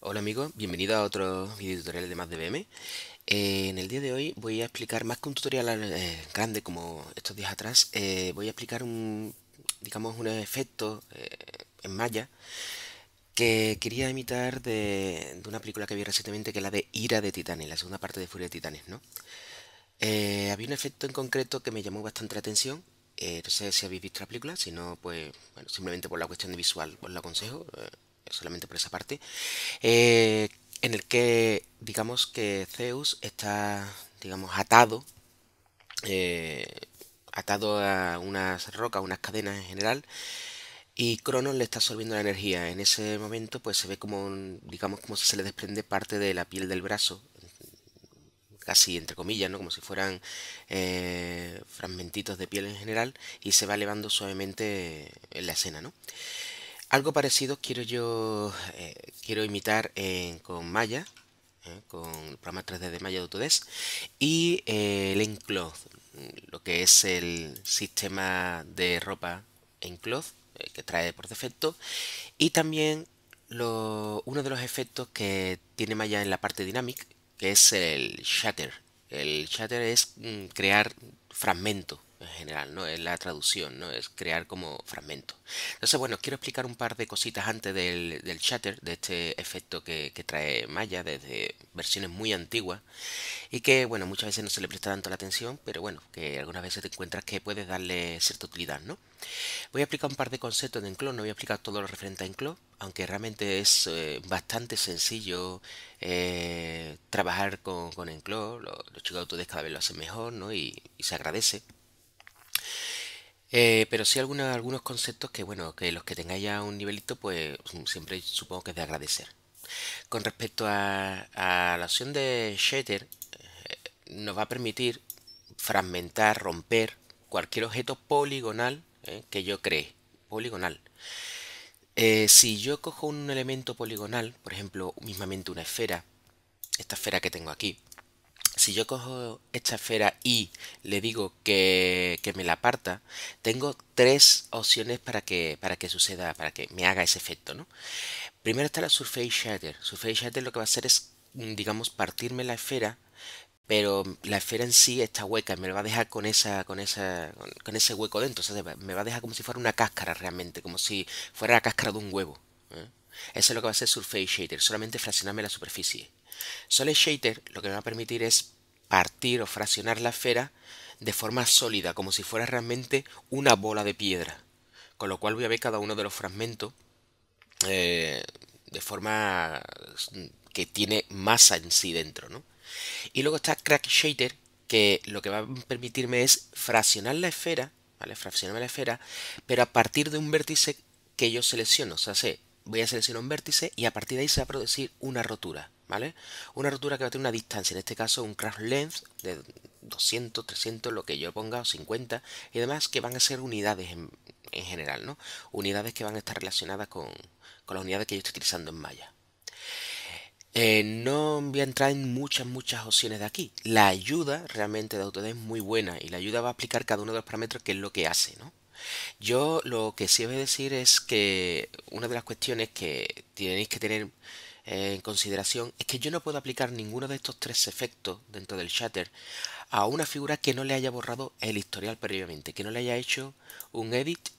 Hola amigos, bienvenido a otro video tutorial de Más DBM. En el día de hoy voy a explicar más que un tutorial grande como estos días atrás. Voy a explicar digamos, un efecto en Maya que quería imitar de una película que vi recientemente, que es la de Ira de Titanes, la segunda parte de Furia de Titanes, ¿no? Había un efecto en concreto que me llamó bastante la atención. No sé si habéis visto la película, si no, pues bueno, simplemente por la cuestión de visual os lo aconsejo, solamente por esa parte. eh, en el que digamos que Zeus está, digamos, eh, atado a unas rocas, unas cadenas en general, y Cronos le está absorbiendo la energía. En ese momento, pues se ve como, digamos, como si se le desprende parte de la piel del brazo, casi entre comillas, ¿no? Como si fueran fragmentitos de piel en general, y se va elevando suavemente en la escena, ¿no? Algo parecido quiero imitar con Maya, con el programa 3D de Maya de Autodesk, y el Encloth, lo que es el sistema de ropa Encloth que trae por defecto, y también uno de los efectos que tiene Maya en la parte Dynamic, que es el Shatter. El Shatter es crear fragmentos en general, ¿no? Es la traducción, ¿no? Es crear como fragmentos. Entonces, bueno, quiero explicar un par de cositas antes del Shatter, de este efecto que trae Maya desde versiones muy antiguas y que, bueno, muchas veces no se le presta tanto la atención, pero bueno, que algunas veces te encuentras que puedes darle cierta utilidad, ¿no? Voy a explicar un par de conceptos de Enclove, no voy a explicar todo lo referente a Enclove, aunque realmente es bastante sencillo trabajar con Enclove. Los chicos de Autodesk cada vez lo hacen mejor, ¿no? Y se agradece. Pero sí algunos conceptos que, bueno, que los que tengáis ya un nivelito, pues siempre supongo que es de agradecer. Con respecto a la opción de Shader, nos va a permitir fragmentar, romper cualquier objeto poligonal que yo cree. Poligonal. Si yo cojo un elemento poligonal, por ejemplo, mismamente una esfera, esta esfera que tengo aquí, si yo cojo esta esfera y le digo que me la parta, tengo tres opciones para que suceda, para que me haga ese efecto, ¿no? Primero está la Surface Shader. Surface Shader lo que va a hacer es, digamos, partirme la esfera, pero la esfera en sí está hueca, me lo va a dejar con ese hueco dentro, o sea, me va a dejar como si fuera una cáscara realmente, como si fuera la cáscara de un huevo. ¿Eh? Eso es lo que va a hacer Surface Shader, solamente fraccionarme la superficie. Solid Shader lo que me va a permitir es partir o fraccionar la esfera de forma sólida, como si fuera realmente una bola de piedra. Con lo cual voy a ver cada uno de los fragmentos eh, de forma que tiene masa en sí dentro, ¿no? Y luego está Crack Shader, que lo que va a permitirme es fraccionar la esfera, ¿vale? Fraccionarme la esfera, pero a partir de un vértice que yo selecciono. O sea, voy a seleccionar un vértice y a partir de ahí se va a producir una rotura, ¿vale? Una rotura que va a tener una distancia, en este caso un crash length de 200, 300, lo que yo ponga, o 50, y además que van a ser unidades en general, ¿no? Unidades que van a estar relacionadas con las unidades que yo estoy utilizando en Maya. No voy a entrar en muchas opciones de aquí. La ayuda realmente de Autodesk es muy buena y la ayuda va a aplicar cada uno de los parámetros que es lo que hace, ¿no? Yo lo que sí os voy a decir es que una de las cuestiones que tenéis que tener en consideración es que yo no puedo aplicar ninguno de estos tres efectos dentro del shatter a una figura que no le haya borrado el historial previamente, que no le haya hecho un edit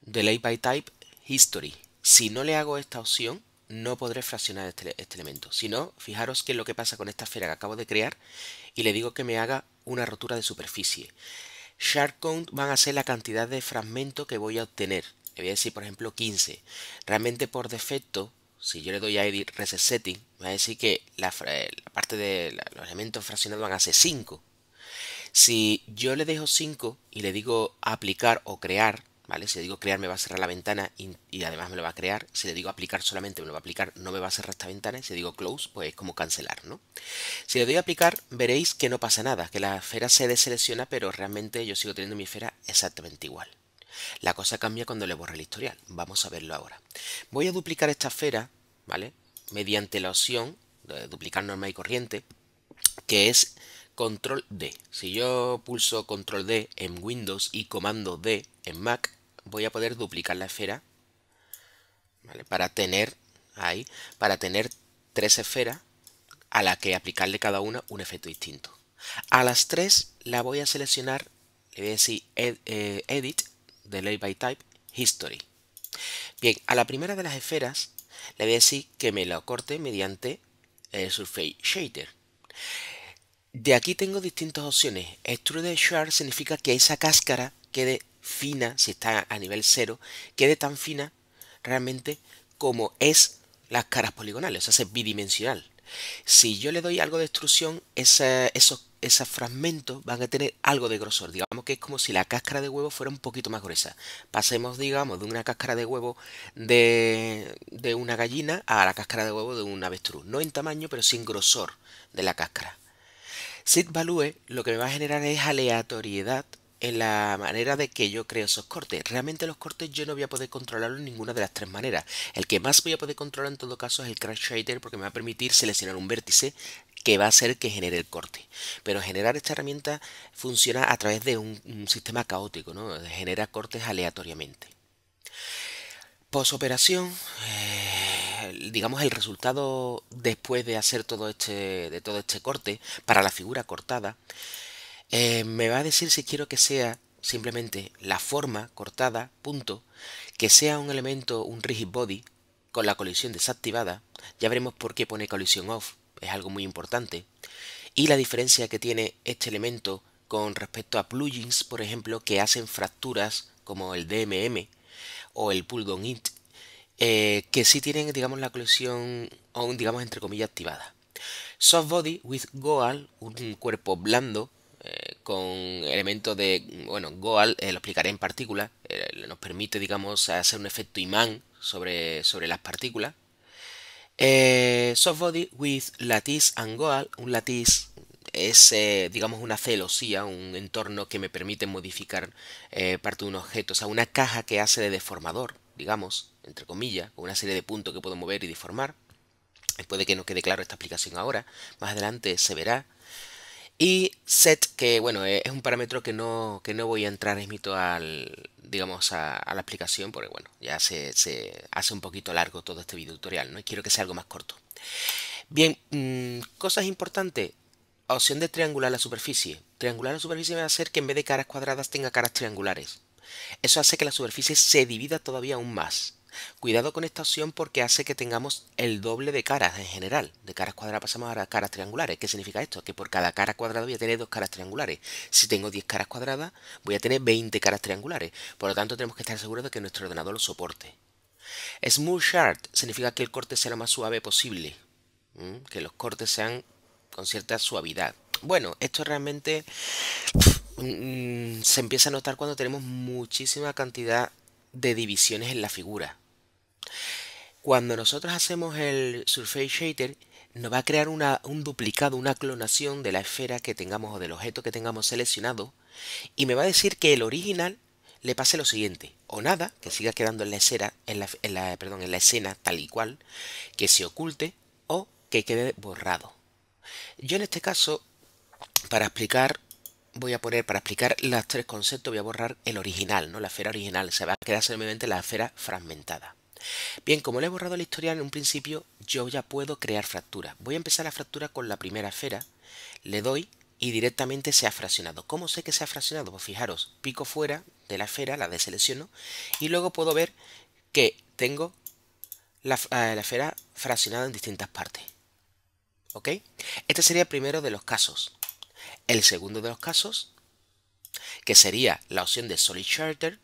delay by type history. Si no le hago esta opción, no podré fraccionar este elemento. Si no, fijaros qué es lo que pasa con esta esfera que acabo de crear y le digo que me haga una rotura de superficie. Shard count van a ser la cantidad de fragmentos que voy a obtener. Le voy a decir, por ejemplo, 15. Realmente por defecto, si yo le doy a Edit Reset Setting, me va a decir que la parte de los elementos fraccionados van a ser 5. Si yo le dejo 5 y le digo aplicar o crear, ¿vale? Si le digo crear me va a cerrar la ventana y además me lo va a crear. Si le digo aplicar solamente me lo va a aplicar, no me va a cerrar esta ventana. Y si le digo close, pues es como cancelar, ¿no? Si le doy a aplicar, veréis que no pasa nada, que la esfera se deselecciona, pero realmente yo sigo teniendo mi esfera exactamente igual. La cosa cambia cuando le borre el historial. Vamos a verlo ahora. Voy a duplicar esta esfera, ¿vale? Mediante la opción de duplicar normal y corriente, que es control D. Si yo pulso control D en Windows y comando D en Mac, voy a poder duplicar la esfera, ¿vale? Para tener ahí, para tener 3 esferas a las que aplicarle cada una un efecto distinto. A las 3 la voy a seleccionar, le voy a decir Edit, Delay by Type, History. Bien, a la primera de las esferas le voy a decir que me lo corte mediante Surface Shader. De aquí tengo distintas opciones. Extrude Shard significa que esa cáscara quede fina, si está a nivel 0, quede tan fina realmente como es las caras poligonales, o sea, es bidimensional. Si yo le doy algo de extrusión, esos fragmentos van a tener algo de grosor. Digamos que es como si la cáscara de huevo fuera un poquito más gruesa. Pasemos, digamos, de una cáscara de huevo de una gallina a la cáscara de huevo de un avestruz. No en tamaño, pero sí en grosor de la cáscara. Seed Value lo que me va a generar es aleatoriedad en la manera de que yo creo esos cortes. Realmente los cortes yo no voy a poder controlarlos en ninguna de las tres maneras. El que más voy a poder controlar en todo caso es el Crash Shader, porque me va a permitir seleccionar un vértice que va a ser que genere el corte. Pero generar esta herramienta funciona a través de un sistema caótico, ¿no? Genera cortes aleatoriamente. Posoperación, digamos el resultado después de hacer todo este corte para la figura cortada, me va a decir si quiero que sea simplemente la forma cortada, punto, que sea un elemento, un rigid body, con la colisión desactivada. Ya veremos por qué pone colisión off, es algo muy importante. Y la diferencia que tiene este elemento con respecto a plugins, por ejemplo, que hacen fracturas como el DMM o el pull down int, que sí tienen, digamos, la colisión, o digamos, entre comillas, activada. Soft body with Goal, un cuerpo blando con elementos de, bueno, Goal, lo explicaré en partículas, nos permite, digamos, hacer un efecto imán sobre las partículas. Soft body with lattice and Goal, un lattice es, digamos, una celosía, un entorno que me permite modificar parte de un objeto, o sea, una caja que hace de deformador, digamos, entre comillas, con una serie de puntos que puedo mover y deformar. Puede que no quede claro esta explicación ahora, más adelante se verá. Y set, que bueno, es un parámetro que no voy a entrar, mito digamos, a la explicación, porque bueno, ya se hace un poquito largo todo este video tutorial, ¿no? Y quiero que sea algo más corto. Bien, cosas importantes. Opción de triangular la superficie. Triangular la superficie va a hacer que en vez de caras cuadradas tenga caras triangulares. Eso hace que la superficie se divida todavía aún más. Cuidado con esta opción porque hace que tengamos el doble de caras en general. De caras cuadradas pasamos a caras triangulares. ¿Qué significa esto? Que por cada cara cuadrada voy a tener dos caras triangulares. Si tengo 10 caras cuadradas, voy a tener 20 caras triangulares. Por lo tanto, tenemos que estar seguros de que nuestro ordenador lo soporte. Smooth Shard significa que el corte sea lo más suave posible. Que los cortes sean con cierta suavidad. Bueno, esto realmente se empieza a notar cuando tenemos muchísima cantidad de divisiones en la figura. Cuando nosotros hacemos el Surface Shader, nos va a crear un duplicado, una clonación de la esfera que tengamos o del objeto que tengamos seleccionado, y me va a decir que el original le pase lo siguiente: o nada, que siga quedando en la escena, perdón, en la escena tal y cual, que se oculte, o que quede borrado. Yo en este caso, para explicar para explicar los tres conceptos, voy a borrar el original, ¿no? La esfera original. Se va a quedar simplemente la esfera fragmentada. Bien, como le he borrado el historial en un principio, yo ya puedo crear fracturas. Voy a empezar la fractura con la primera esfera. Le doy y directamente se ha fraccionado. ¿Cómo sé que se ha fraccionado? Pues fijaros, pico fuera de la esfera, la deselecciono, y luego puedo ver que tengo la esfera fraccionada en distintas partes. ¿Ok? Este sería el primero de los casos. El segundo de los casos, que sería la opción de Solid Charter,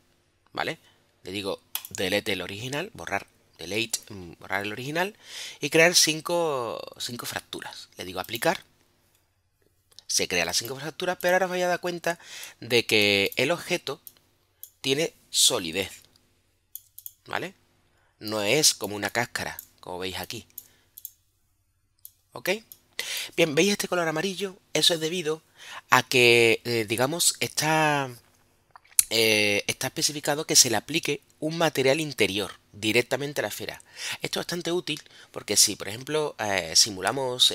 ¿vale? Le digo delete el original, borrar el original y crear 5 fracturas. Le digo aplicar, se crea las 5 fracturas, pero ahora os vais a dar cuenta de que el objeto tiene solidez, ¿vale? No es como una cáscara, como veis aquí. ¿Ok? Bien, ¿veis este color amarillo? Eso es debido a que, digamos, está especificado que se le aplique un material interior. directamente a la esfera. Esto es bastante útil porque si, por ejemplo, simulamos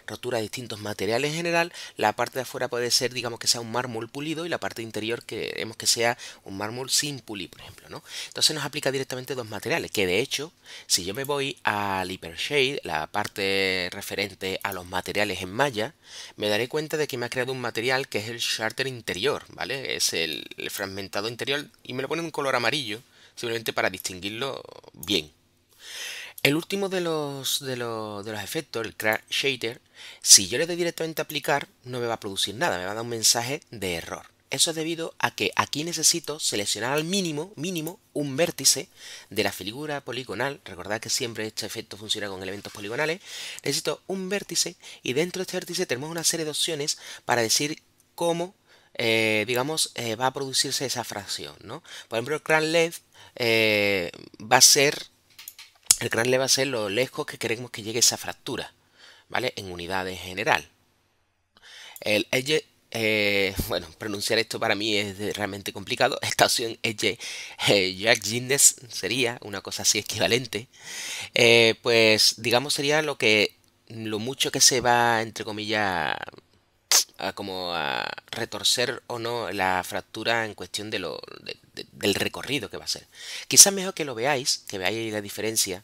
rotura de distintos materiales en general, la parte de afuera puede ser, digamos, que sea un mármol pulido y la parte interior queremos que sea un mármol sin pulir, por ejemplo, ¿no? Entonces nos aplica directamente dos materiales, que de hecho, si yo me voy al Hypershade, la parte referente a los materiales en malla, me daré cuenta de que me ha creado un material que es el charter interior, ¿vale? Es el fragmentado interior y me lo pone en un color amarillo, simplemente para distinguirlo bien. El último de los efectos, el Crash Shader, si yo le doy directamente a aplicar, no me va a producir nada, me va a dar un mensaje de error. Eso es debido a que aquí necesito seleccionar al mínimo, un vértice de la figura poligonal. Recordad que siempre este efecto funciona con elementos poligonales. Necesito un vértice y dentro de este vértice tenemos una serie de opciones para decir cómo, digamos, va a producirse esa fracción, ¿no? Por ejemplo, el Crash Length va a ser el gran le va a ser lo lejos que queremos que llegue esa fractura, ¿vale? En unidades en general. El edge, bueno, pronunciar esto para mí es realmente complicado. Esta opción edge Jack sería una cosa así equivalente. Pues digamos sería lo mucho que se va, entre comillas, como a retorcer o no la fractura en cuestión del recorrido que va a ser. Quizás mejor que lo veáis, que veáis la diferencia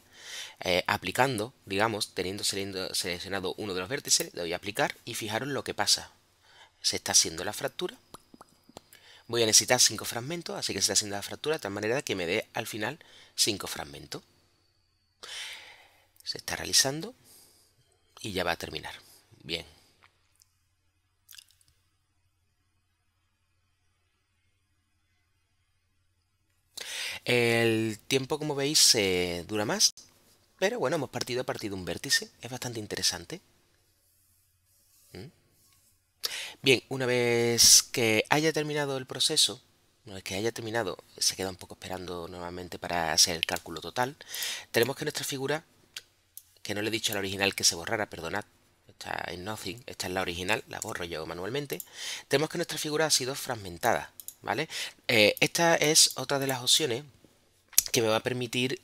aplicando, digamos, teniendo seleccionado uno de los vértices, le doy a aplicar y fijaros lo que pasa. Se está haciendo la fractura. Voy a necesitar 5 fragmentos, así que se está haciendo la fractura de tal manera que me dé al final 5 fragmentos. Se está realizando y ya va a terminar. Bien. El tiempo, como veis, dura más, pero bueno, hemos partido a partir de un vértice. Es bastante interesante. Bien, una vez que haya terminado el proceso, una vez que haya terminado, se queda un poco esperando nuevamente para hacer el cálculo total. Tenemos que nuestra figura, que no le he dicho a la original que se borrara, perdonad, está en Nothing, esta es la original, la borro yo manualmente. Tenemos que nuestra figura ha sido fragmentada, ¿vale? Esta es otra de las opciones que me va a permitir,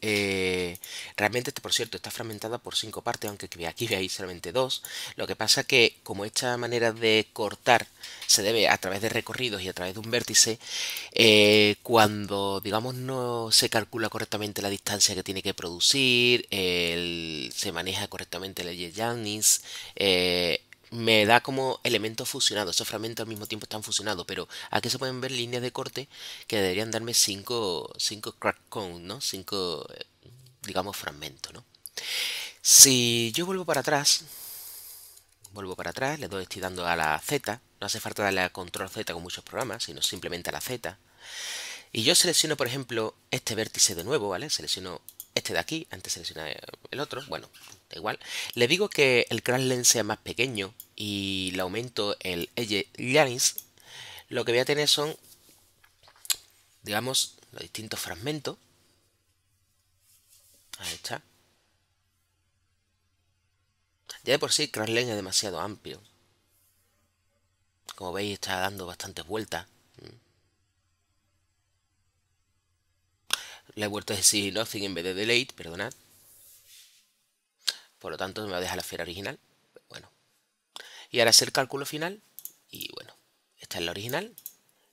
realmente, por cierto, está fragmentada por 5 partes, aunque aquí veáis solamente 2. Lo que pasa que, como esta manera de cortar se debe a través de recorridos y a través de un vértice, cuando, digamos, no se calcula correctamente la distancia que tiene que producir, se maneja correctamente el Edge-Jannings, me da como elementos fusionados. Esos fragmentos al mismo tiempo están fusionados, pero aquí se pueden ver líneas de corte que deberían darme 5 crack count, ¿no? 5, digamos, fragmentos, ¿no? Si yo vuelvo para atrás, estoy dando a la Z, no hace falta darle a control Z con muchos programas, sino simplemente a la Z. Y yo selecciono, por ejemplo, este vértice de nuevo, ¿vale? Selecciono este de aquí, antes seleccioné el otro, bueno, da igual. Le digo que el crash length sea más pequeño y le aumento el edge length. Lo que voy a tener son, digamos, los distintos fragmentos. Ahí está. Ya de por sí, crash length es demasiado amplio. Como veis, está dando bastantes vueltas. Le he vuelto a decir nothing en vez de delete, perdonad. Por lo tanto, me va a dejar la esfera original. Bueno. Y ahora hacer el cálculo final. Y bueno, esta es la original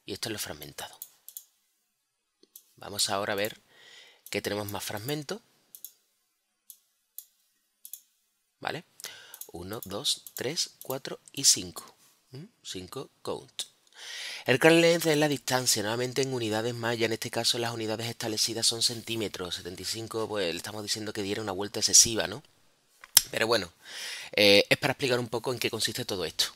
y esto es lo fragmentado. Vamos ahora a ver que tenemos más fragmentos. ¿Vale? 1, 2, 3, 4 y 5. 5 count. El crash length es la distancia, nuevamente en unidades maya. En este caso las unidades establecidas son centímetros. 75, pues le estamos diciendo que diera una vuelta excesiva, ¿no? Pero bueno, es para explicar un poco en qué consiste todo esto.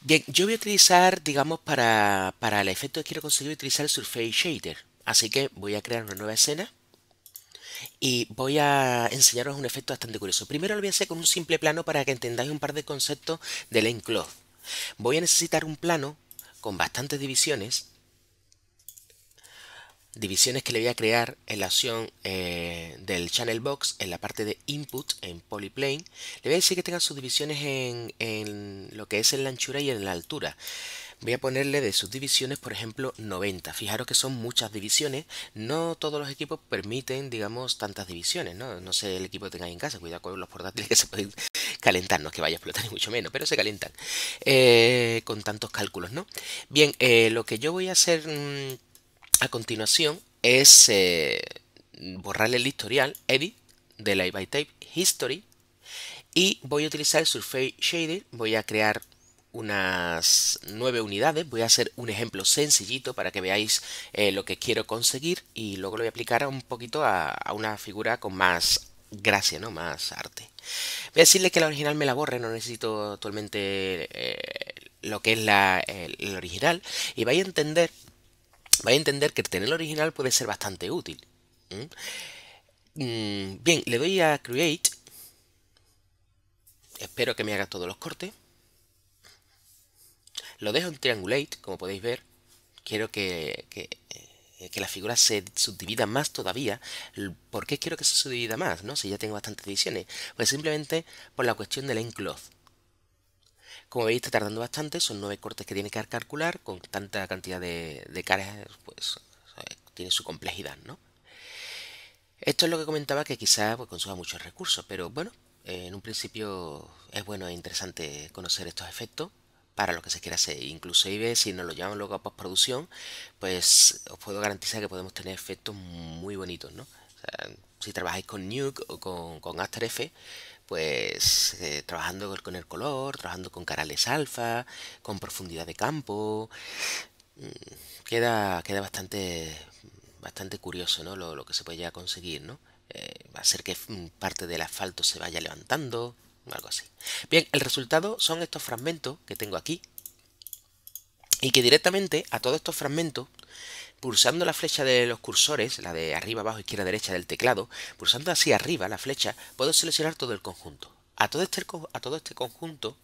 Bien, yo voy a utilizar, digamos, para el efecto que quiero conseguir, utilizar el Surface Shader. Así que voy a crear una nueva escena y voy a enseñaros un efecto bastante curioso. Primero lo voy a hacer con un simple plano para que entendáis un par de conceptos del enclosed. Voy a necesitar un plano con bastantes divisiones que le voy a crear en la opción del Channel Box, en la parte de Input, en Polyplane. Le voy a decir que tenga sus divisiones en lo que es en la anchura y en la altura. Voy a ponerle de subdivisiones, por ejemplo, 90. Fijaros que son muchas divisiones. No todos los equipos permiten, digamos, tantas divisiones, ¿no? No sé el equipo que tengáis en casa. Cuidado con los portátiles que se pueden calentar. No es que vaya a explotar ni mucho menos, pero se calientan. Con tantos cálculos, ¿no? Bien, lo que yo voy a hacer a continuación es borrarle el historial, edit, de Live by Tape, History, y voy a utilizar el Surface Shader. Voy a crear unas 9 unidades. Voy a hacer un ejemplo sencillito para que veáis lo que quiero conseguir, y luego lo voy a aplicar un poquito a una figura con más gracia, ¿no? Más arte. Voy a decirle que la original me la borre, no necesito actualmente lo que es el original, y vais a entender que tener el original puede ser bastante útil. Bien, le doy a Create. Espero que me haga todos los cortes. Lo dejo en Triangulate, como podéis ver. Quiero que la figura se subdivida más todavía. ¿Por qué quiero que se subdivida más, no? Si ya tengo bastantes divisiones. Pues simplemente por la cuestión del enclosed. Como veis, está tardando bastante. Son 9 cortes que tiene que calcular. Con tanta cantidad de caras, pues tiene su complejidad, ¿no? Esto es lo que comentaba, que quizá pues, consuma muchos recursos, pero bueno, en un principio es bueno e interesante conocer estos efectos para lo que se quiera hacer. Inclusive si nos lo llevamos luego a postproducción, pues os puedo garantizar que podemos tener efectos muy bonitos, ¿no? O sea, si trabajáis con Nuke o con After Effects, pues trabajando con el color, trabajando con canales alfa, con profundidad de campo, queda bastante curioso, ¿no? Lo que se puede ya conseguir, ¿no? Hacer que parte del asfalto se vaya levantando, algo así. Bien, el resultado son estos fragmentos que tengo aquí, y que directamente a todos estos fragmentos, pulsando la flecha de los cursores, la de arriba, abajo, izquierda, derecha del teclado, pulsando así arriba la flecha, puedo seleccionar todo el conjunto. A todo este conjunto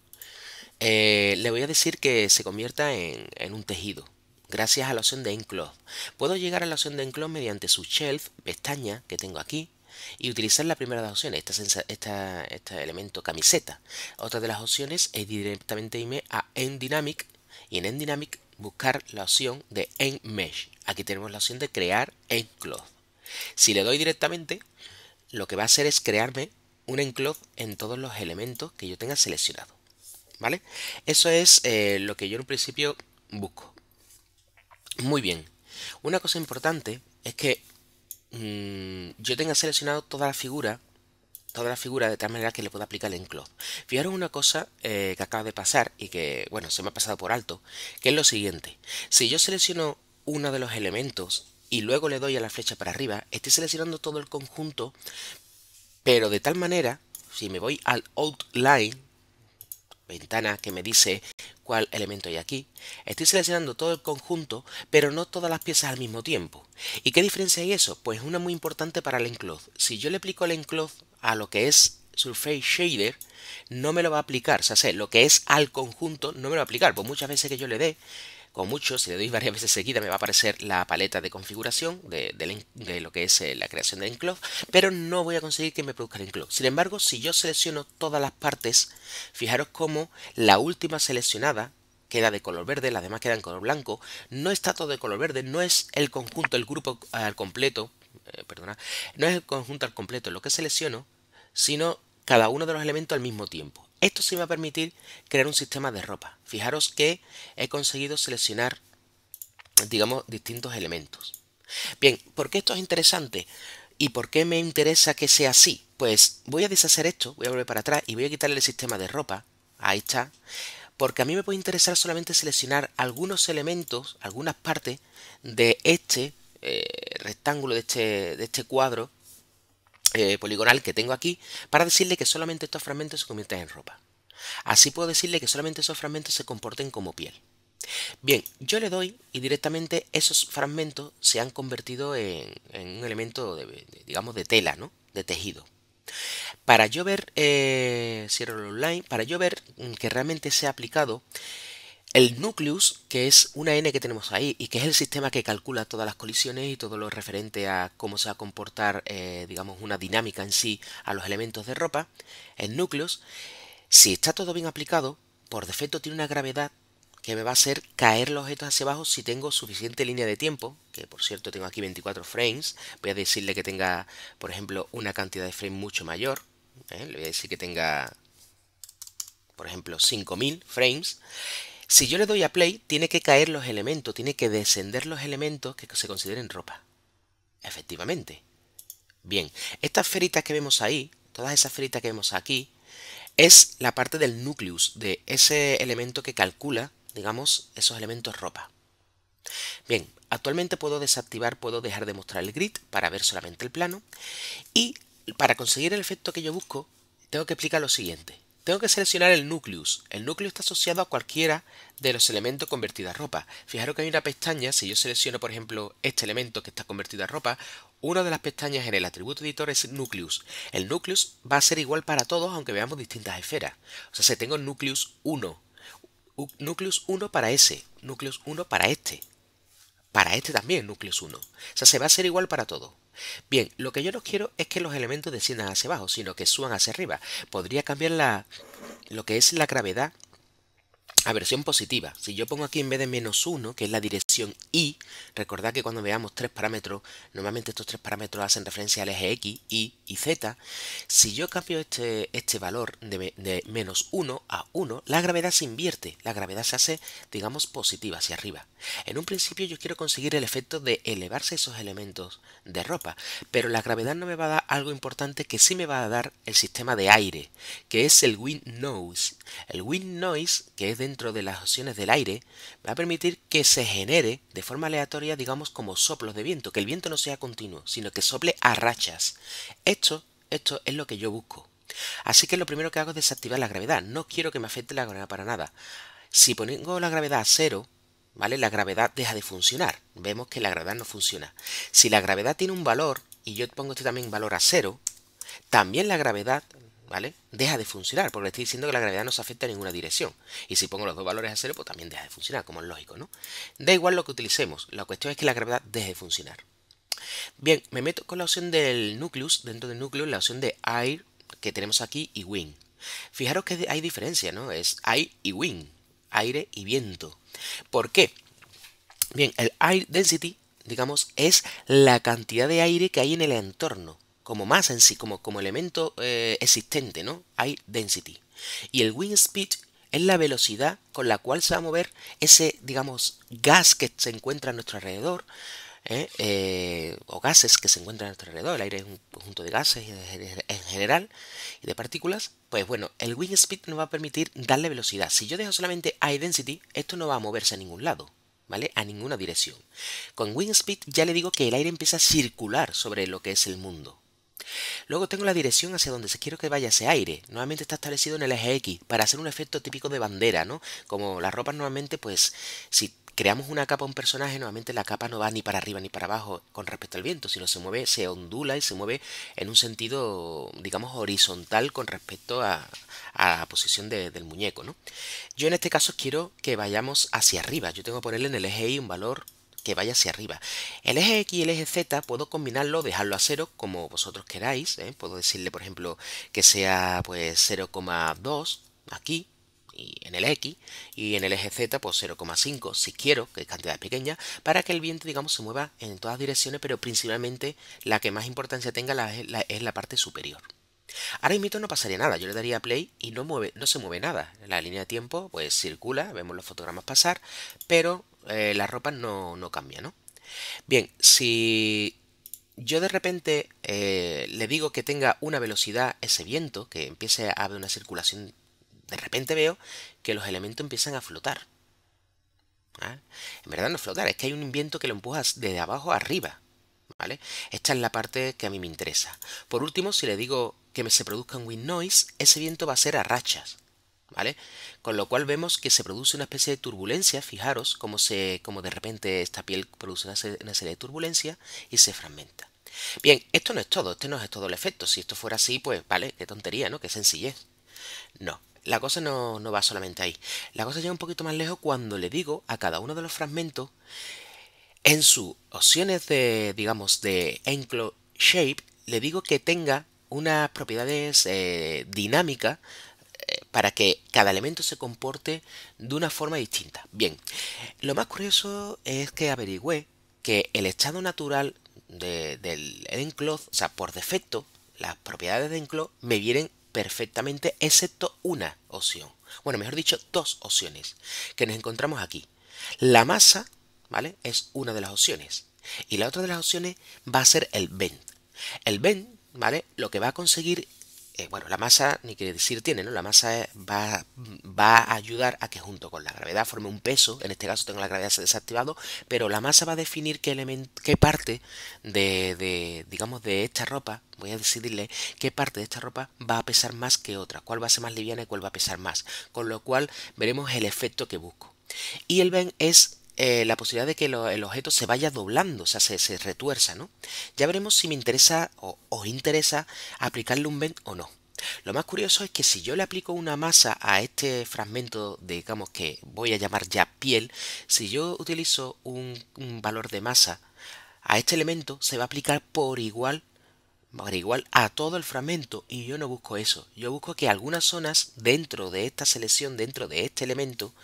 le voy a decir que se convierta en un tejido, gracias a la opción de Enclose. Puedo llegar a la opción de Enclose mediante su shelf, pestaña que tengo aquí, y utilizar la primera de las opciones, este elemento camiseta. Otra de las opciones es directamente irme a EnDynamic, y en EnDynamic buscar la opción de EnMesh. Aquí tenemos la opción de crear Enclose. Si le doy directamente, lo que va a hacer es crearme un enclosed en todos los elementos que yo tenga seleccionado. ¿Vale? Eso es lo que yo en un principio busco. Muy bien. Una cosa importante es que yo tenga seleccionado toda la figura de tal manera que le pueda aplicar el enclosed. Fijaros una cosa que acaba de pasar y que, bueno, se me ha pasado por alto, que es lo siguiente. Si yo selecciono uno de los elementos y luego le doy a la flecha para arriba, estoy seleccionando todo el conjunto, pero de tal manera, si me voy al Outline, ventana que me dice cuál elemento hay aquí, estoy seleccionando todo el conjunto, pero no todas las piezas al mismo tiempo. ¿Y qué diferencia hay eso? Pues una muy importante para el enclosed. Si yo le aplico el enclosed a lo que es Surface Shader, no me lo va a aplicar. O sea, lo que es al conjunto no me lo va a aplicar. Pues muchas veces que yo le dé, con mucho, si le doy varias veces seguidas, me va a aparecer la paleta de configuración de lo que es la creación del enclosed, pero no voy a conseguir que me produzca el enclosed. Sin embargo, si yo selecciono todas las partes, fijaros cómo la última seleccionada queda de color verde, las demás quedan en color blanco. No está todo de color verde, no es el conjunto, el grupo al completo, perdona, no es el conjunto al completo lo que selecciono, sino cada uno de los elementos al mismo tiempo. Esto sí me va a permitir crear un sistema de ropa. Fijaros que he conseguido seleccionar, digamos, distintos elementos. Bien, ¿por qué esto es interesante? ¿Y por qué me interesa que sea así? Pues voy a deshacer esto, voy a volver para atrás y voy a quitarle el sistema de ropa. Ahí está. Porque a mí me puede interesar solamente seleccionar algunos elementos, algunas partes de este rectángulo, de este cuadro poligonal que tengo aquí, para decirle que solamente estos fragmentos se convierten en ropa. Así puedo decirle que solamente esos fragmentos se comporten como piel. Bien, yo le doy y directamente esos fragmentos se han convertido en un elemento, digamos, de tela, ¿no? De tejido. Para yo ver, cierro el online, para yo ver que realmente se ha aplicado el nucleus, que es una N que tenemos ahí y que es el sistema que calcula todas las colisiones y todo lo referente a cómo se va a comportar, digamos, una dinámica en sí a los elementos de ropa, el nucleus, si está todo bien aplicado, por defecto tiene una gravedad que me va a hacer caer los objetos hacia abajo si tengo suficiente línea de tiempo, que por cierto tengo aquí 24 frames. Voy a decirle que tenga, por ejemplo, una cantidad de frames mucho mayor. Le voy a decir que tenga, por ejemplo, 5000 frames. Si yo le doy a play, tiene que caer los elementos, tiene que descender los elementos que se consideren ropa. Efectivamente. Bien, estas esferitas que vemos ahí, todas esas esferitas que vemos aquí, es la parte del nucleus, de ese elemento que calcula, digamos, esos elementos ropa. Bien, actualmente puedo desactivar, puedo dejar de mostrar el grid para ver solamente el plano. Y para conseguir el efecto que yo busco, tengo que explicar lo siguiente. Tengo que seleccionar el nucleus. El núcleo está asociado a cualquiera de los elementos convertidos a ropa. Fijaros que hay una pestaña, si yo selecciono por ejemplo este elemento que está convertido a ropa, una de las pestañas en el atributo editor es nucleus. El nucleus va a ser igual para todos aunque veamos distintas esferas. O sea, si tengo nucleus 1, nucleus 1 para ese, nucleus 1 para este también, nucleus 1. O sea, se va a hacer igual para todo. Bien, lo que yo no quiero es que los elementos desciendan hacia abajo, sino que suban hacia arriba. Podría cambiar lo que es la gravedad a versión positiva. Si yo pongo aquí en vez de -1, que es la dirección Y, recordad que cuando veamos tres parámetros, normalmente estos tres parámetros hacen referencia al eje X, Y y Z. Si yo cambio este valor de -1 a 1, la gravedad se invierte. La gravedad se hace, digamos, positiva, hacia arriba. En un principio yo quiero conseguir el efecto de elevarse esos elementos de ropa, pero la gravedad no me va a dar algo importante que sí me va a dar el sistema de aire, que es el wind noise. El wind noise, que es dentro de las opciones del aire, va a permitir que se genere de forma aleatoria, digamos, como soplos de viento, que el viento no sea continuo, sino que sople a rachas. Esto es lo que yo busco. Así que lo primero que hago es desactivar la gravedad. No quiero que me afecte la gravedad para nada. Si pongo la gravedad a 0, ¿vale? La gravedad deja de funcionar. Vemos que la gravedad no funciona. Si la gravedad tiene un valor, y yo pongo este también valor a 0, también la gravedad, ¿vale?, deja de funcionar, porque le estoy diciendo que la gravedad no se afecta en ninguna dirección. Y si pongo los dos valores a 0, pues también deja de funcionar, como es lógico, ¿no? Da igual lo que utilicemos, la cuestión es que la gravedad deje de funcionar. Bien, me meto con la opción del nucleus, dentro del núcleo, la opción de air, que tenemos aquí, y wind. Fijaros que hay diferencia, ¿no? Es air y wind, aire y viento. ¿Por qué? Bien, el air density, digamos, es la cantidad de aire que hay en el entorno, como masa en sí, como elemento existente, ¿no? Air density. Y el wind speed es la velocidad con la cual se va a mover ese, digamos, gas que se encuentra a nuestro alrededor, o gases que se encuentran a nuestro alrededor. El aire es un conjunto de gases en general y de partículas. Pues bueno, el wind speed nos va a permitir darle velocidad. Si yo dejo solamente high density, esto no va a moverse a ningún lado, ¿vale? A ninguna dirección. Con wind speed ya le digo que el aire empieza a circular sobre lo que es el mundo. Luego tengo la dirección hacia donde quiero que vaya ese aire. Normalmente está establecido en el eje X para hacer un efecto típico de bandera, ¿no? Como las ropas normalmente, pues si creamos una capa a un personaje, normalmente la capa no va ni para arriba ni para abajo con respecto al viento, sino se mueve, se ondula y se mueve en un sentido, digamos, horizontal con respecto a la posición del muñeco, ¿no? Yo en este caso quiero que vayamos hacia arriba. Yo tengo que ponerle en el eje Y un valor que vaya hacia arriba. El eje X y el eje Z puedo combinarlo, dejarlo a 0 como vosotros queráis, ¿eh? Puedo decirle, por ejemplo, que sea pues 0,2 aquí y en el X, y en el eje Z pues 0,5 si quiero, que es cantidad pequeña, para que el viento, digamos, se mueva en todas direcciones, pero principalmente la que más importancia tenga es la parte superior. Ahora mismo no pasaría nada, yo le daría play y no se mueve nada. La línea de tiempo pues circula, vemos los fotogramas pasar, pero la ropa no cambia, ¿no? Bien, si yo de repente le digo que tenga una velocidad ese viento, que empiece a haber una circulación, de repente veo que los elementos empiezan a flotar. ¿Ah? En verdad no flotar, es que hay un viento que lo empuja desde abajo arriba, ¿vale? Esta es la parte que a mí me interesa. Por último, si le digo que se produzca un wind noise, ese viento va a ser a rachas, ¿vale? Con lo cual vemos que se produce una especie de turbulencia. Fijaros como de repente esta piel produce una serie de turbulencia y se fragmenta. Bien, esto no es todo, este no es todo el efecto. Si esto fuera así, pues vale, qué tontería, ¿no? Qué sencillez. No, la cosa no va solamente ahí. La cosa llega un poquito más lejos cuando le digo a cada uno de los fragmentos en sus opciones de, digamos, de Enclosed Shape, le digo que tenga unas propiedades dinámicas para que cada elemento se comporte de una forma distinta. Bien, lo más curioso es que averigüé que el estado natural del enclosed, o sea, por defecto, las propiedades de enclosed me vienen perfectamente, excepto una opción. Bueno, mejor dicho, dos opciones que nos encontramos aquí. La masa, ¿vale? Es una de las opciones. Y la otra de las opciones va a ser el bend. El bend, ¿vale? Lo que va a conseguir, bueno, la masa, ni que decir tiene, ¿no? La masa va a ayudar a que junto con la gravedad forme un peso. En este caso tengo la gravedad desactivado, pero la masa va a definir qué parte digamos, de esta ropa, voy a decidirle qué parte de esta ropa va a pesar más que otra, cuál va a ser más liviana y cuál va a pesar más. Con lo cual veremos el efecto que busco. Y el bend es la posibilidad de que el objeto se vaya doblando, o sea, se retuerza, ¿no? Ya veremos si me interesa o os interesa aplicarle un bend o no. Lo más curioso es que si yo le aplico una masa a este fragmento, digamos que voy a llamar ya piel, si yo utilizo un valor de masa a este elemento, se va a aplicar por igual a todo el fragmento, y yo no busco eso. Yo busco que algunas zonas dentro de esta selección, dentro de este elemento,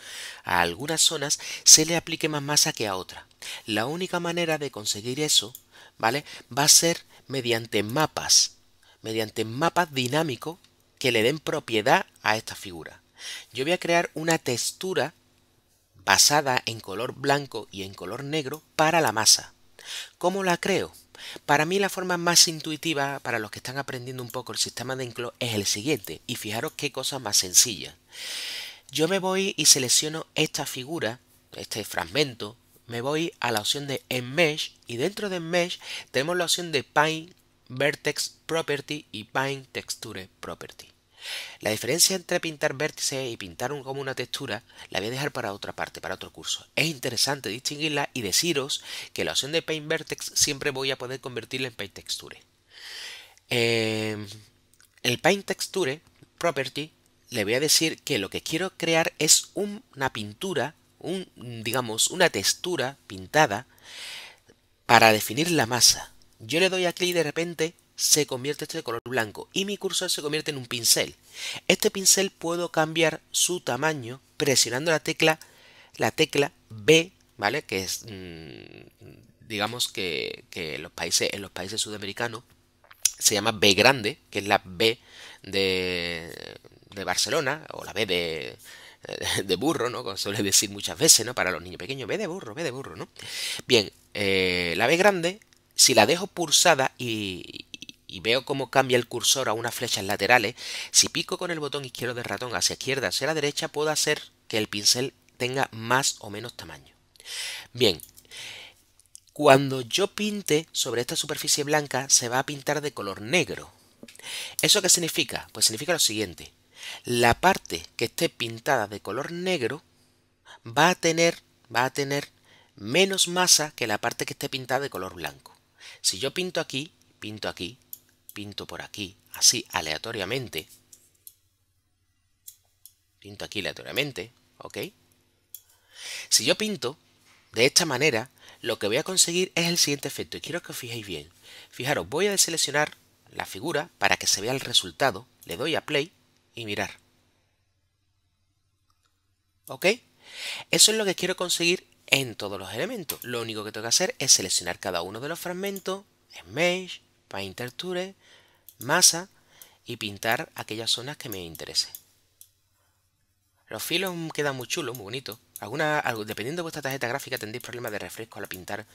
a algunas zonas se le aplique más masa que a otras. La única manera de conseguir eso, ¿vale? Va a ser mediante mapas dinámicos que le den propiedad a esta figura. Yo voy a crear una textura basada en color blanco y en color negro para la masa. ¿Cómo la creo? Para mí la forma más intuitiva para los que están aprendiendo un poco el sistema de enclosed es el siguiente, y fijaros qué cosa más sencilla. Yo me voy y selecciono esta figura, este fragmento, me voy a la opción de Enmesh, y dentro de Enmesh tenemos la opción de Paint Vertex Property y Paint Texture Property. La diferencia entre pintar vértices y pintar como una textura la voy a dejar para otra parte, para otro curso. Es interesante distinguirla y deciros que la opción de Paint Vertex siempre voy a poder convertirla en Paint Texture. El Paint Texture Property le voy a decir que lo que quiero crear es una pintura, digamos, una textura pintada para definir la masa. Yo le doy a clic y de repente se convierte esto de color blanco y mi cursor se convierte en un pincel. Este pincel puedo cambiar su tamaño presionando la tecla B, ¿vale? Que es, digamos que en los países sudamericanos se llama B grande, que es la B de Barcelona, o la B de burro, ¿no? Como suele decir muchas veces, ¿no? Para los niños pequeños, B de burro, ¿no? Bien, la B grande, si la dejo pulsada y veo cómo cambia el cursor a unas flechas laterales, si pico con el botón izquierdo del ratón hacia izquierda, hacia la derecha, puedo hacer que el pincel tenga más o menos tamaño. Bien, cuando yo pinte sobre esta superficie blanca, se va a pintar de color negro. ¿Eso qué significa? Pues significa lo siguiente. La parte que esté pintada de color negro va a tener menos masa que la parte que esté pintada de color blanco. Si yo pinto aquí, pinto por aquí, así aleatoriamente, pinto aquí aleatoriamente, ¿ok? Si yo pinto de esta manera, lo que voy a conseguir es el siguiente efecto, y quiero que os fijéis bien. Fijaros, voy a deseleccionar la figura para que se vea el resultado, le doy a play y mirar. ¿Ok? Eso es lo que quiero conseguir en todos los elementos. Lo único que tengo que hacer es seleccionar cada uno de los fragmentos, Mesh, Paint Texture, Masa, y pintar aquellas zonas que me interesen. Los filos quedan muy chulos, muy bonitos. Dependiendo de vuestra tarjeta gráfica tendréis problemas de refresco al pintar,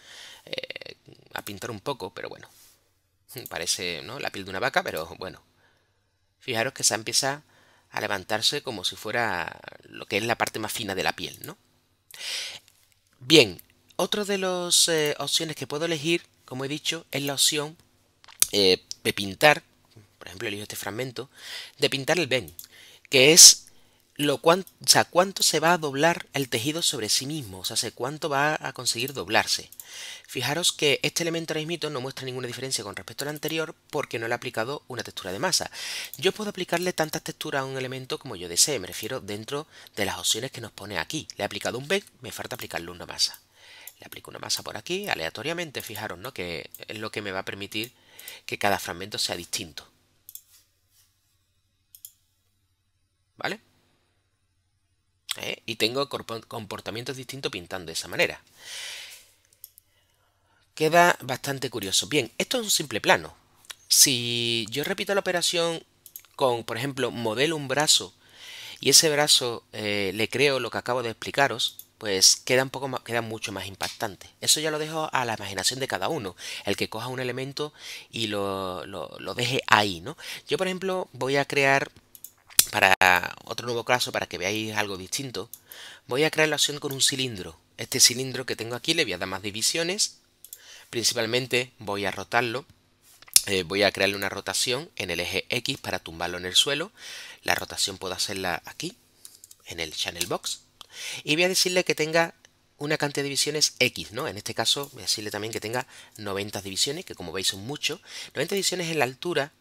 a pintar un poco, pero bueno. Parece, ¿no?, la piel de una vaca, pero bueno. Fijaros que se empieza a levantarse como si fuera lo que es la parte más fina de la piel, ¿no? Bien, otra de las opciones que puedo elegir, como he dicho, es la opción de pintar, por ejemplo, elijo este fragmento, de pintar el bend, que es cuánto se va a doblar el tejido sobre sí mismo, o sea, cuánto va a conseguir doblarse. Fijaros que este elemento ahora mismo no muestra ninguna diferencia con respecto al anterior porque no le he aplicado una textura de masa. Yo puedo aplicarle tantas texturas a un elemento como yo desee, me refiero dentro de las opciones que nos pone aquí. Le he aplicado un bend, me falta aplicarle una masa. Le aplico una masa por aquí, aleatoriamente, fijaros, ¿no?, que es lo que me va a permitir que cada fragmento sea distinto. ¿vale? Y tengo comportamientos distintos pintando de esa manera. Queda bastante curioso. Bien, esto es un simple plano. Si yo repito la operación con, por ejemplo, modelo un brazo y ese brazo le creo lo que acabo de explicaros, pues queda un poco más, queda mucho más impactante. Eso ya lo dejo a la imaginación de cada uno, el que coja un elemento y lo deje ahí, ¿no? Yo, por ejemplo, voy a crear, para otro nuevo caso, para que veáis algo distinto, voy a crear la opción con un cilindro. Este cilindro que tengo aquí le voy a dar más divisiones. Principalmente voy a rotarlo. Voy a crearle una rotación en el eje X para tumbarlo en el suelo. La rotación puedo hacerla aquí, en el channel box. Y voy a decirle que tenga una cantidad de divisiones X, ¿no? En este caso voy a decirle también que tenga 90 divisiones, que como veis son mucho. 90 divisiones en la altura,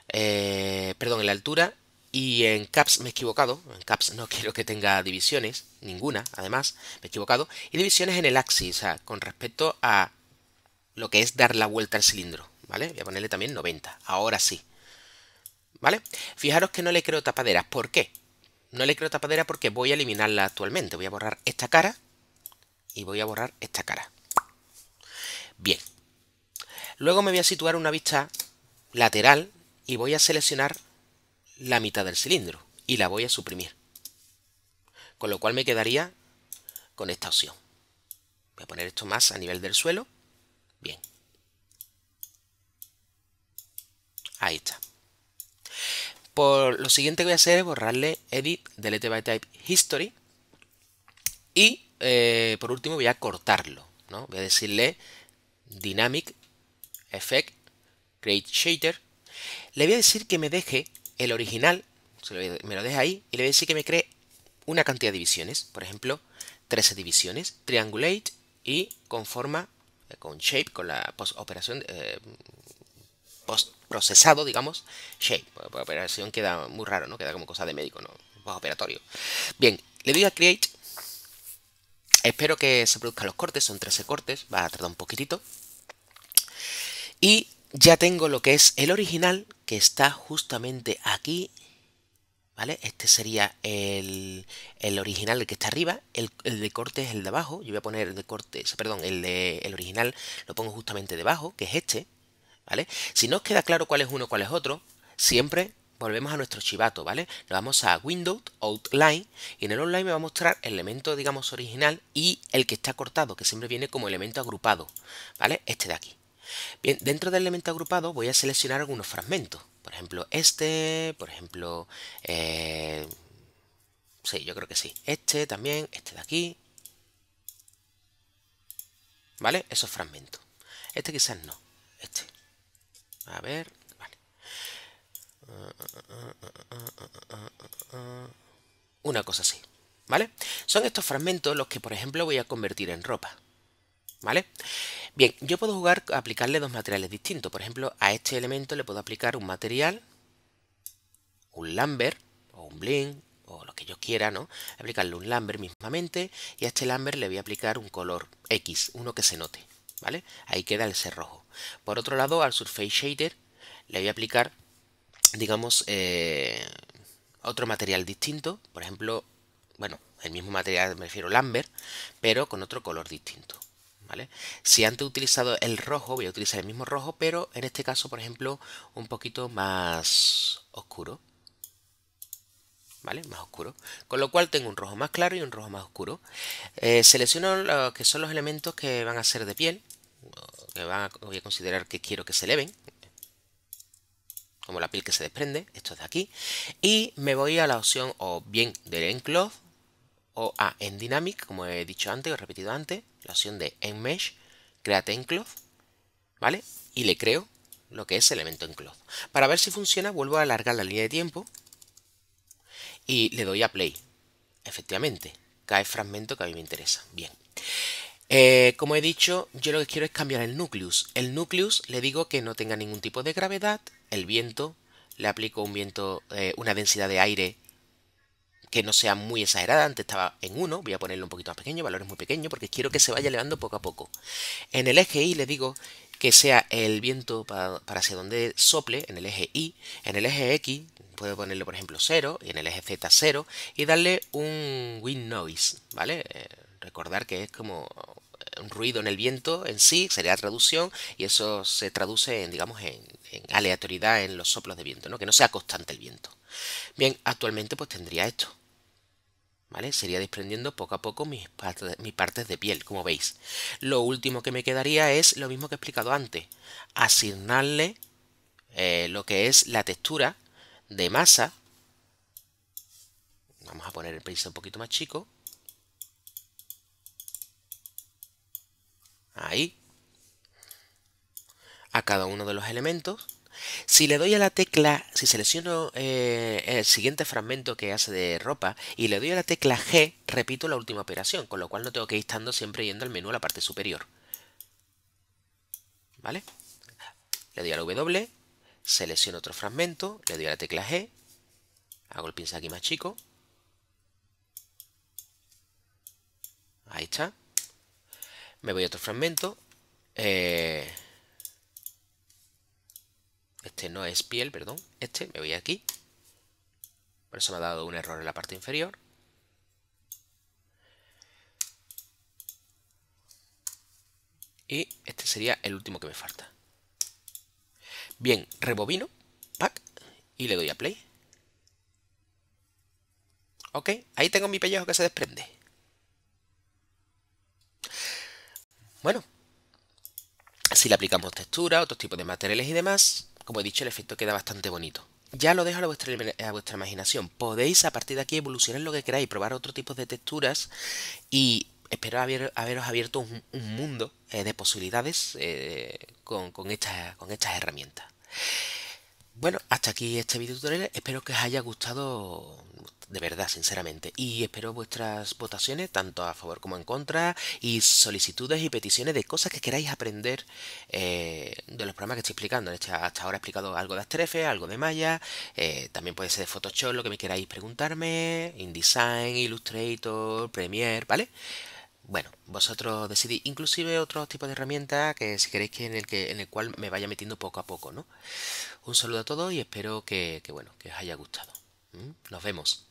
perdón, en la altura, y en caps me he equivocado. En caps no quiero que tenga divisiones, ninguna, además, me he equivocado. Y divisiones en el axis, o sea, con respecto a lo que es dar la vuelta al cilindro, ¿vale? Voy a ponerle también 90, ahora sí, ¿vale? Fijaros que no le creo tapadera, ¿por qué? No le creo tapadera porque voy a eliminarla actualmente. Voy a borrar esta cara y voy a borrar esta cara. Bien. Luego me voy a situar una vista lateral y voy a seleccionar la mitad del cilindro y la voy a suprimir. Con lo cual me quedaría con esta opción. Voy a poner esto más a nivel del suelo. Bien. Ahí está. Por lo siguiente que voy a hacer es borrarle Edit, Delete by Type History. Y por último voy a cortarlo, ¿no? Voy a decirle Dynamic, Effect, Create Shader. Le voy a decir que me deje el original, me lo deja ahí, y le voy a decir que me cree una cantidad de divisiones. Por ejemplo, 13 divisiones, Triangulate y con forma, con Shape, con la operación post-procesado, digamos, Shape. La operación queda muy raro, ¿no? Queda como cosa de médico, ¿no? Post-operatorio. Bien, le doy a Create. Espero que se produzcan los cortes, son 13 cortes, va a tardar un poquitito. Y ya tengo lo que es el original, que está justamente aquí, ¿vale? Este sería el original, el que está arriba, el de corte es el de abajo. Yo voy a poner el de corte, perdón, el original lo pongo justamente debajo, que es este, ¿vale? Si no os queda claro cuál es uno, cuál es otro, siempre volvemos a nuestro chivato, ¿vale? Nos vamos a Windows, Outline, y en el Outline me va a mostrar el elemento, digamos, original y el que está cortado, que siempre viene como elemento agrupado, ¿vale? Este de aquí. Bien, dentro del elemento agrupado voy a seleccionar algunos fragmentos. Por ejemplo, este, por ejemplo, sí, yo creo que sí. Este también, este de aquí, ¿vale? Esos fragmentos. Este quizás no, este. A ver, vale. Una cosa así, ¿vale? Son estos fragmentos los que, por ejemplo, voy a convertir en ropa, ¿vale? Bien, yo puedo jugar a aplicarle dos materiales distintos. Por ejemplo, a este elemento le puedo aplicar un material, un lumber o un bling o lo que yo quiera, ¿no? Aplicarle un lumber mismamente y a este lumber le voy a aplicar un color X, uno que se note, ¿vale? Ahí queda el cerrojo. Por otro lado, al Surface Shader le voy a aplicar, digamos, otro material distinto, por ejemplo, bueno, el mismo material, me refiero lumber, pero con otro color distinto, ¿vale? Si antes he utilizado el rojo, voy a utilizar el mismo rojo, pero en este caso, por ejemplo, un poquito más oscuro, ¿vale? Más oscuro. Con lo cual tengo un rojo más claro y un rojo más oscuro. Selecciono lo que son los elementos que van a ser de piel, que voy a considerar que quiero que se eleven, como la piel que se desprende, esto es de aquí, y me voy a la opción o bien de Enclose o a en Dynamic, como he dicho antes, o he repetido antes, la opción de Enmesh, Create Enclose, ¿vale? Y le creo lo que es elemento Enclose. Para ver si funciona, vuelvo a alargar la línea de tiempo y le doy a Play. Efectivamente, cae fragmento que a mí me interesa. Bien. Como he dicho, yo lo que quiero es cambiar el nucleus. El nucleus le digo que no tenga ningún tipo de gravedad. El viento, le aplico un viento, una densidad de aire que no sea muy exagerada. Antes estaba en 1, voy a ponerlo un poquito más pequeño, valores muy pequeños, porque quiero que se vaya elevando poco a poco. En el eje Y le digo que sea el viento para hacia donde sople, en el eje Y. En el eje X, puedo ponerle por ejemplo 0 y en el eje Z 0 y darle un wind noise, ¿vale? Recordar que es como un ruido en el viento en sí, sería traducción, y eso se traduce en, digamos, en aleatoriedad en los soplos de viento, ¿no? Que no sea constante el viento. Bien, actualmente pues tendría esto, ¿vale? Sería desprendiendo poco a poco mis partes de piel, como veis. Lo último que me quedaría es lo mismo que he explicado antes, asignarle lo que es la textura de masa. Vamos a poner el pincel un poquito más chico. Ahí. A cada uno de los elementos. Si le doy a la tecla, si selecciono el siguiente fragmento que hace de ropa y le doy a la tecla G, repito la última operación, con lo cual no tengo que ir estando siempre yendo al menú a la parte superior. ¿Vale? Le doy a la W, selecciono otro fragmento, le doy a la tecla G, hago el pincel aquí más chico. Ahí está. Me voy a otro fragmento. Este no es piel, perdón. Me voy aquí. Por eso me ha dado un error en la parte inferior. Y este sería el último que me falta. Bien, rebobino. Pack. Y le doy a play. Ok, ahí tengo mi pellejo que se desprende. Bueno, si le aplicamos textura, otros tipos de materiales y demás, como he dicho, el efecto queda bastante bonito. Ya lo dejo a vuestra imaginación. Podéis a partir de aquí evolucionar lo que queráis, probar otro tipo de texturas y espero haberos abierto un mundo de posibilidades con estas herramientas. Bueno, hasta aquí este video tutorial. Espero que os haya gustado de verdad, sinceramente. Y espero vuestras votaciones, tanto a favor como en contra, y solicitudes y peticiones de cosas que queráis aprender de los programas que estoy explicando. Hasta ahora he explicado algo de After Effects, algo de Maya, también puede ser de Photoshop, lo que me queráis preguntarme, InDesign, Illustrator, Premiere, ¿vale? Bueno, vosotros decidís, inclusive otros tipos de herramientas que si queréis en el cual me vaya metiendo poco a poco, ¿no? Un saludo a todos y espero bueno, que os haya gustado. ¿Mm? Nos vemos.